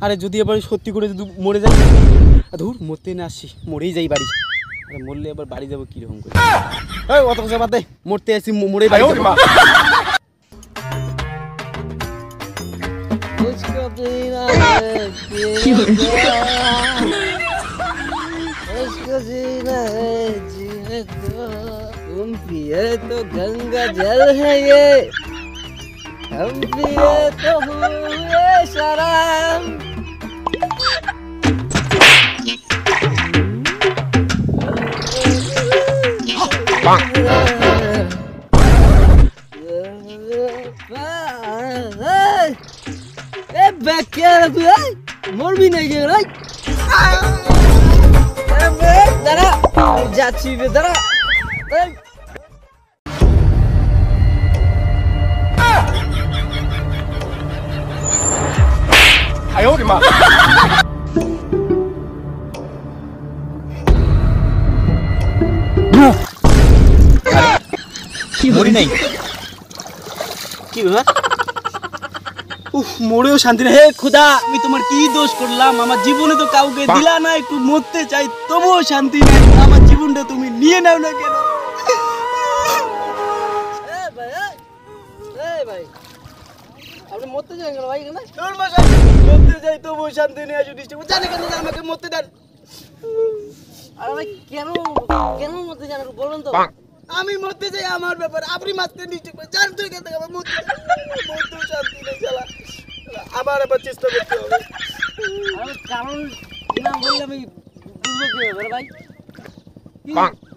আরে যদি এবার সত্যি করে যদি মরে যাই, ধুর মরতে না আসছি, মরেই যাই বাড়ি। আরে মরলে এবার বাড়ি যাবো কিরকম করে? এই অত কথা বাদ দে, মরতে আসছি মরেই বাড়ি যাবো। तुम पिए तो गंगा जल है ये, हम पिए तो हुए शराब। क्या तू मोर भी नहीं गे दादा যাচ্ছি রে দাদা।哎呦我的妈！মরি নাই কি বাবা? উফ, মরেও শান্তি নেই। হে খোদা, আমি তোমার কি দোষ করলাম? আমার জীবনে তো কাউকে দিলা না, একটু মরতে চাই তবুও শান্তি নেই। আমার জীবনটা তুমি নিয়ে নাও না কেন? ভাই আপনি মরতে চান কেন ভাই? মরতে চাই তবুও শান্তি নেই। আসলে ডিস্টার্ব জানে কেন আমাকে মরতে দেন? আরে ভাই কেন কেন মরতে চান বলুন তো। আমি মরতে চাই, আমার ব্যাপার। আপনি মাঝখানে ডিস্টার্ব করে জান তুই কেন আমার মরতেও শান্তি নেই। চালা আবার এবার চেষ্টা করতে হবে। কারণ না বললে আমি বুঝবো কিভাবে ভাই?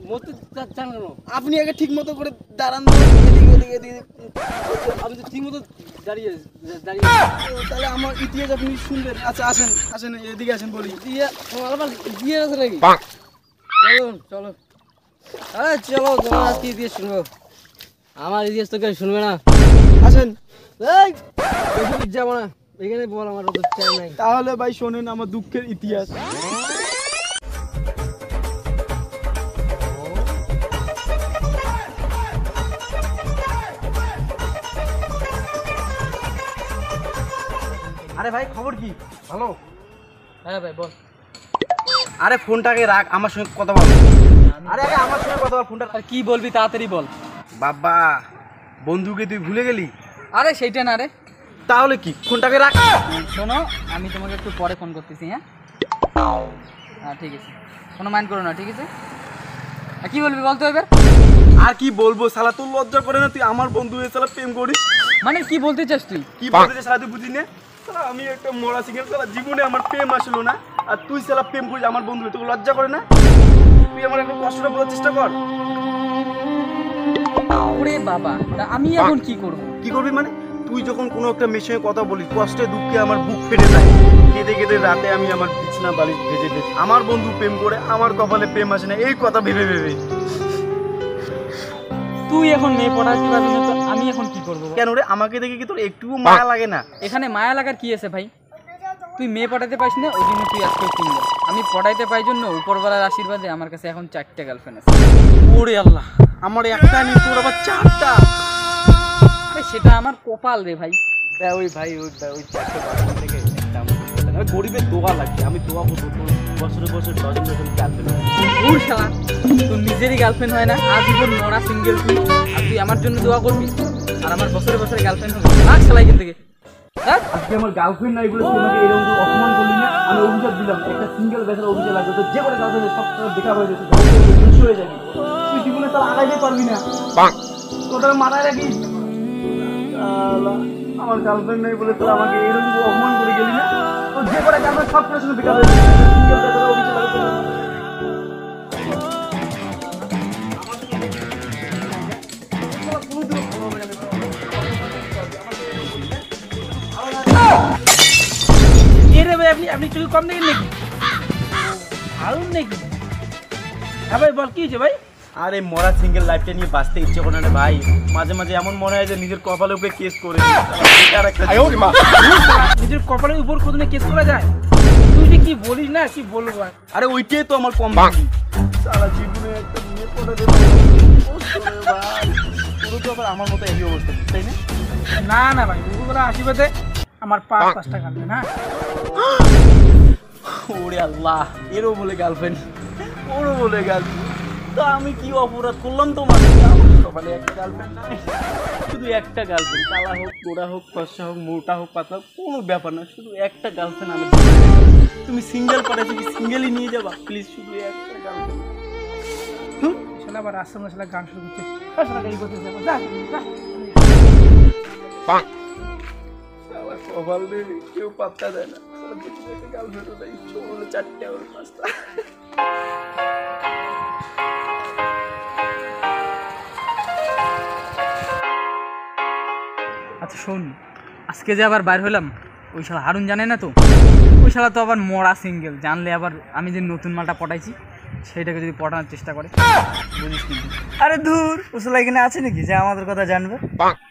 মরতে চান কেন? আপনি আগে ঠিক মতো করে দাঁড়ান। আমি তো ঠিক মতো দাঁড়িয়ে তাহলে আমার ইতিহাস আপনি শুনবেন। আচ্ছা আসেন আসেন, এদিকে আসেন বলি। দিয়ে আছে নাকি? চলো চলো, আরে চলো তোমার আজকে ইতিহাস শুনবো। আমার ইতিহাস তো কেউ শুনবে না। আসেন। এই যাবো না, এখানে বল, আমার তো চাই নাই। তাহলে ভাই শোনেন আমার দুঃখের ইতিহাস। আরে ভাই খবর কি? ভালো? হ্যাঁ ভাই বল। আরে ফোনটাকে রাখ, আমার সঙ্গে কথা বল। আরে আগে আমার সঙ্গে কথা বল। ফোনটা কি বলবি তাড়াতাড়ি বল। বাবা, বন্ধুকে তুই ভুলে গেলি? আরে সেইটা না রে। তাহলে কি? ফোনটাকে রাখ। শোনো, আমি তোমাকে একটু পরে ফোন করতেছি। হ্যাঁ হ্যাঁ ঠিক আছে, কোনো মাইন্ড করো না, ঠিক আছে? কি বলবি বলতো এবার? আর কি বলবো শালা, তোর লজ্জা করে না? তুই আমার বন্ধু হয়ে শালা প্রেম করিস। মানে কি বলতে চাস তুই? কি বলতে চাস শালা তুই বুঝি না? শালা আমি একটা মরা সিঙ্গেল, শালা জীবনে আমার প্রেম আসলো না, আর তুই শালা প্রেম করিস আমার বন্ধু হয়ে। তোকে লজ্জা করে না? তুই আমার একটা কষ্টটা বোঝার চেষ্টা কর। ওরে বাবা, তা আমি এখন কি করব? কি করবি মানে? তুই যখন কোনো একটা মেয়ের সঙ্গে কথা বলিস, কষ্টে দুঃখে আমার বুক ফেটে যায়। কেঁদে কেঁদে রাতে আমি আমার বিছানা বালিশ ভেজে ভেজে, আমার বন্ধু প্রেম করে আমার কপালে প্রেম আসে না, এই কথা ভেবে ভেবে। তুই এখন মেয়ে পড়াতে পারবি না, তো আমি এখন কি করবো? কেন রে? আমাকে দেখে কি তোর একটুও মায়া লাগে না? এখানে মায়া লাগার কি আছে ভাই? তুই মেয়ে পড়াতে পারিস না, ওই জন্য তুই আজকে সিঙ্গেল। আমি পড়াইতে পাই জন্য উপরওয়ালার আশীর্বাদে আমার কাছে এখন 4টা গার্লফ্রেন্ড আছে। ওরে আল্লাহ, আমার একটা নেই, তোর আবার 4টা? আরে সেটা আমার কপাল রে ভাই। ওই ভাই ওই 4টা গার্লফ্রেন্ড থেকে একটা আমার গরিবের দোয়া লাগছে। আমি দোয়া করবো তোর বছরে বছর ডজন ডজন গার্লফ্রেন্ড। ওর শালা, তোর নিজেরই গার্লফ্রেন্ড হয় না, আজীবন মরা সিঙ্গেল তুই, আর তুই আমার জন্য দোয়া করবি? আর আমার বছরে বছরে গার্লফ্রেন্ড হবে? ভাগ শালা এখান থেকে। হ্যাঁ আজকে আমার গার্লফ্রেন্ড নাই বলে তুই আমাকে এরকম অপমান করলি না? আমি অভিশাপ দিলাম, একটা সিঙ্গেল বেচার অভিশাপ লাগবে। তো যে করে গার্লফ্রেন্ড সব দেখা হয়ে যেত, খুশি হয়ে যাবি। তুই জীবনে তার আগাইতে পারবি না, তোদের মাথায় রাখিস। আমার গার্লফ্রেন্ড নাই বলে তোর আমাকে এরকম অপমান করে গেলি না? তো যে করে গার্লফ্রেন্ড সব করে শুনে বেকার হয়ে যাবে, সিঙ্গেল বেচার অভিশাপ লাগবে। আপনি চুল কম দেখেন নাকি? হারুন নাকি? হ্যাঁ ভাই বল, কি হয়েছে ভাই? আরে মরা সিঙ্গেল লাইফটা নিয়ে বাঁচতে ইচ্ছে করে না ভাই। মাঝে মাঝে এমন মনে হয় যে নিজের কপালের উপরে কেস করে নিজের কপালের উপর কোথাও কেস করা যায়? তুই যে কি বলিস না, কি বলবো? আরে ওইটাই তো আমার কম সারা জীবনে একটা মেয়ে পড়ে দেব ভাই। পুরো তো আবার আমার মতো একই অবস্থা, তাই না? না না ভাই, ওগুলো আশীর্বাদে আমার পাঁচটা গার্লফ্রেন্ড। হ্যাঁ ওরে আল্লাহ, এরও বলে গার্লফ্রেন্ড, ওরও বলে গার্লফ্রেন্ড। তা আমি কি অপরাধ করলাম তোমার? সকালে একটা গার্লফ্রেন্ড নাই, শুধু একটা গার্লফ্রেন্ড। কালা হোক, গোড়া হোক, ফর্সা হোক, মোটা হোক, পাতলা হোক, কোনো ব্যাপার না, শুধু একটা গার্লফ্রেন্ড আমি। তুমি সিঙ্গেল পাঠাচ্ছি, কি সিঙ্গেলই নিয়ে যাবা প্লিজ? শুধু একটা গার্লফ্রেন্ড। শালা আবার রাস্তার মধ্যে শালা গান শুরু করছে। শালা গাড়ি করতে যাবো, যা যা। কপাল দেবে, কেউ পাত্তা দেয় না। গার্লফ্রেন্ড দেয়, চলো 4টে আর 5টা। আচ্ছা শোন, আজকে যে আবার বাইর হলাম, ওই শালা হারুন জানে না তো? ওই শালা তো আবার মরা সিঙ্গেল, জানলে আবার আমি যে নতুন মালটা পটাইছি সেইটাকে যদি পটানোর চেষ্টা করে, বুঝিস কিন্তু। আরে ধুর, ও শালা এখানে আছে নাকি যে আমাদের কথা জানবে?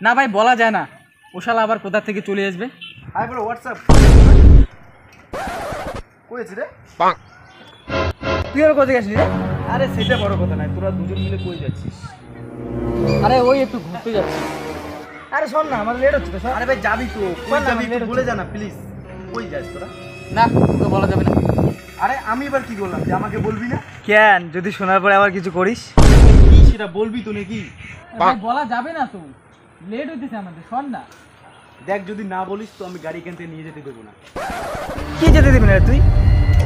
না ভাই, বলা যায় না, ও শালা আবার কোথা থেকে চলে আসবে। আরে বলো হোয়াটসঅ্যাপ করেছি রে। তুই আর কোথায় গেছিলি রে? আরে সেটা বড় কথা নয়, তোরা দুজন মিলে কই যাচ্ছিস? আরে ওই একটু ঘুরতে যাচ্ছি। আরে শোন না, আমার লেট হচ্ছে তো। আরে ভাই যাবি তো, কই যাবি একটু বলে যা না প্লিজ। কই যাস তোরা? না, তোকে বলা যাবে না। আরে আমি এবার কি বললাম যে আমাকে বলবি না? কেন, যদি শোনার পরে আবার কিছু করিস? কি সেটা বলবি তো নাকি? ভাই বলা যাবে না তো, লেট হইতেছে আমাদের, শোন না। দেখ যদি না বলিস তো আমি গাড়ি এখান থেকে নিয়ে যেতে দেবো না। কি যেতে দিবি না রে তুই?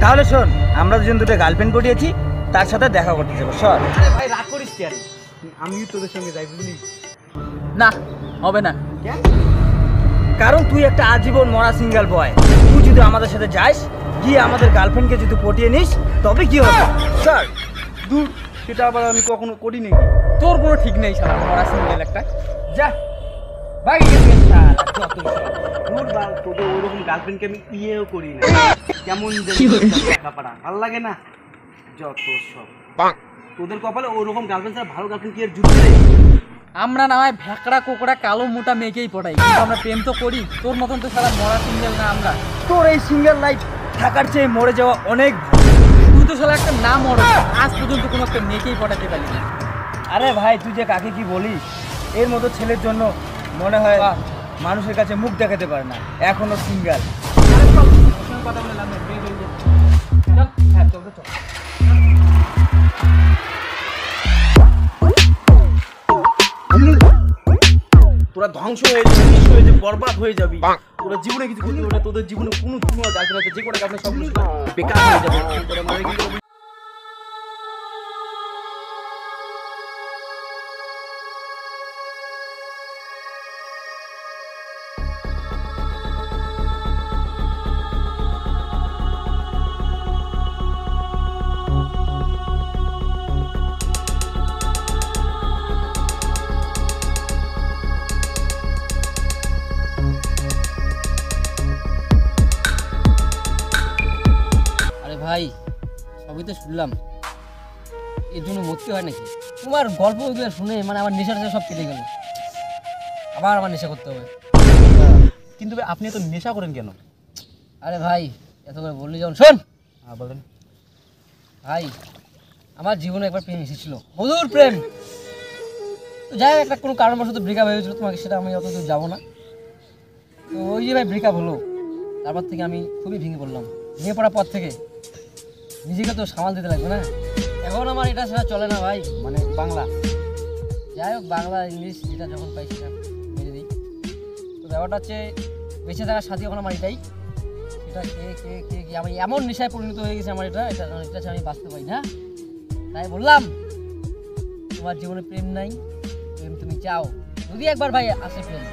তাহলে শোন, আমরা দুজন দুটো গার্লফ্রেন্ড পটিয়েছি, তার সাথে দেখা করতে যাবো। সর। আরে ভাই রাগ করিস কেন? আমিও তোদের সঙ্গে যাই, বুঝলি? না, হবে না। কেন? কারণ তুই একটা আজীবন মরা সিঙ্গেল বয়। তুই যদি আমাদের সাথে যাস, গিয়ে আমাদের গার্লফ্রেন্ডকে যদি পটিয়ে নিস, তবে কি হবে? সর। দূর, সেটা আবার আমি কখনো করি নাকি? তোর কোনো ঠিক নেই শালা, মরা সিঙ্গেল একটা। যা। ভাই গেছে শালা, যত সব। দূর বাল, তোদের ওরকম গার্লফ্রেন্ডকে আমি ইয়েও করি না। কেমন দেখা পাড়া ভাল লাগে না, যত সব। তোদের কপালে ওরকম গার্লফ্রেন্ড ছাড়া ভালো গার্লফ্রেন্ড কি আর জুটবে রে? আমরা না হয় ভ্যাকড়া কোকড়া কালো মোটা মেয়েকেই পটাই, কিন্তু আমরা প্রেম তো করি। তোর মতন তো শালা মরা সিঙ্গেল না আমরা। তোর এই সিঙ্গেল লাইফ থাকার চেয়ে মরে যাওয়া অনেক ভালো। তুই তো শালা একটা নাম মর, আজ পর্যন্ত কোনো একটা মেয়েকেই পটাতে পারি না। আরে ভাই, তুই যে কাকে কি বলিস? এর মতো ছেলের জন্য মনে হয় মানুষের কাছে মুখ দেখাতে পারে না, এখনো সিঙ্গেল। কথা বলে লাভ নেই, বিয়ে হয়ে যাচ্ছে। চল, হ্যাঁ চল চল। তোরা ধ্বংস হয়ে যাবি, ধ্বংস হয়ে যাবি, বরবাদ হয়ে যাবি। তোরা জীবনে কিছু করতে পারবে না, তোদের জীবনে কোনো গার্লফ্রেন্ড আছে যে কোনো গার্লফ্রেন্ড সব কিছু বেকার হয়ে যাবে। তোরা মনে কি করবি? ভাই সবই তো শুনলাম, এর জন্য মরতে হয় নাকি? তোমার গল্পগুলো শুনে মানে আমার নেশাটা সব কেটে গেল, আবার আমার নেশা করতে হবে। কিন্তু ভাই আপনি এত নেশা করেন কেন? আরে ভাই এত করে বললি যখন শোন। হ্যাঁ বলেন। ভাই আমার জীবনে একবার প্রেম এসেছিল, মধুর প্রেম। তো যাই হোক, একটা কোনো কারণবশত ব্রেকআপ হয়েছিল, তোমাকে সেটা আমি অত দূর যাবো না। তো ওই যে ভাই ব্রেকআপ হলো, তারপর থেকে আমি খুবই ভেঙে পড়লাম। ভেঙে পড়ার পর থেকে নিজেকে তো সামাল দিতে লাগবে না, এখন আমার এটা ছাড়া চলে না ভাই। মানে বাংলা, যাই হোক বাংলা ইংলিশ যেটা যখন পাই সেটা মেরে দিই। তো ব্যাপারটা হচ্ছে বেঁচে থাকার সাথে এখন আমার এটাই, সেটা কে আমি এমন নেশায় পরিণত হয়ে গেছে আমার এটা ছাড়া আমি বাঁচতে পারি না। তাই বললাম তোমার জীবনে প্রেম নাই, প্রেম তুমি চাও, যদি একবার ভাই আসে প্রেম,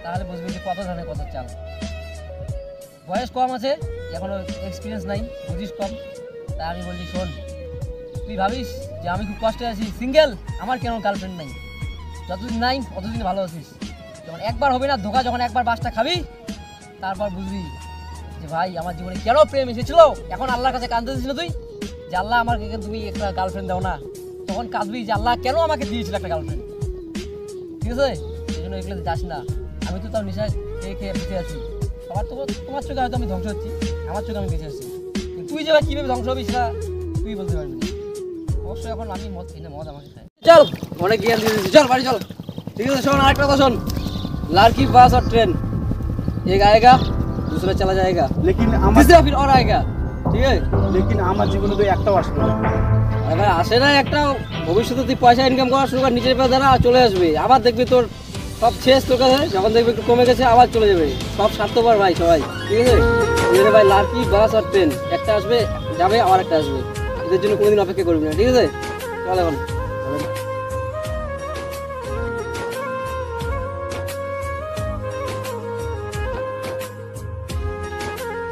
তাহলে বুঝবে যে কত ধানে কত চাল। বয়স কম আছে, এখনো এক্সপিরিয়েন্স নাই, বুঝিস কম। তাই আমি বলছি শোন, তুই ভাবিস যে আমি খুব কষ্টে আছি সিঙ্গেল, আমার কেন গার্লফ্রেন্ড নাই? যতদিন নাই অতদিন ভালো আছিস। যখন একবার হবে না ধোকা, যখন একবার বাসটা খাবি, তারপর বুঝবি যে ভাই আমার জীবনে কেন প্রেম এসেছিল। এখন আল্লাহর কাছে কাঁদতেছিস না তুই যে আল্লাহ আমাকে তুমি একটা গার্লফ্রেন্ড দাও না, তখন কাঁদবি যে আল্লাহ কেন আমাকে দিয়েছিল একটা গার্লফ্রেন্ড। ঠিক আছে, এই জন্য এগুলোতে যাস না। আমি তো তার নেশা খেয়ে বেঁচে আছি। সবার তো তোমার চোখে হয়তো আমি ধ্বংস হচ্ছি, আমার চোখে আমি বেঁচে আসছি। তুই যে ভাই কীভাবে ধ্বংস হবি সেটা তুই বলতে পারবি না। অবশ্যই এখন আমি মদ খাই না, মদ আমাকে খাই। চল, অনেক জ্ঞান দিয়ে দিচ্ছি, চল বাড়ি চল। ঠিক আছে, শোন আরেকটা কথা শোন, লাড়কি বাস আর ট্রেন एक आएगा दूसरा चला जाएगा लेकिন আমার तीसरा फिर और आएगा ठीक है लेकिन আমার জীবনে তো একটাও আসবে না। আরে ভাই আসে না একটা ভবিষ্যতে তুই পয়সা ইনকাম করা শুরু কর নিজের পায়ে দাঁড়া চলে আসবে আবার দেখবি তোর সব শেষ তোর কাছে যখন দেখবি একটু কমে গেছে আবার চলে যাবে সব স্বার্থপর ভাই সবাই ঠিক আছে মেরে ভাই লাড়কি বাস আর ট্রেন একটা আসবে যাবে আবার একটা আসবে এদের জন্য কোনোদিন অপেক্ষা করবি না ঠিক আছে চল এখন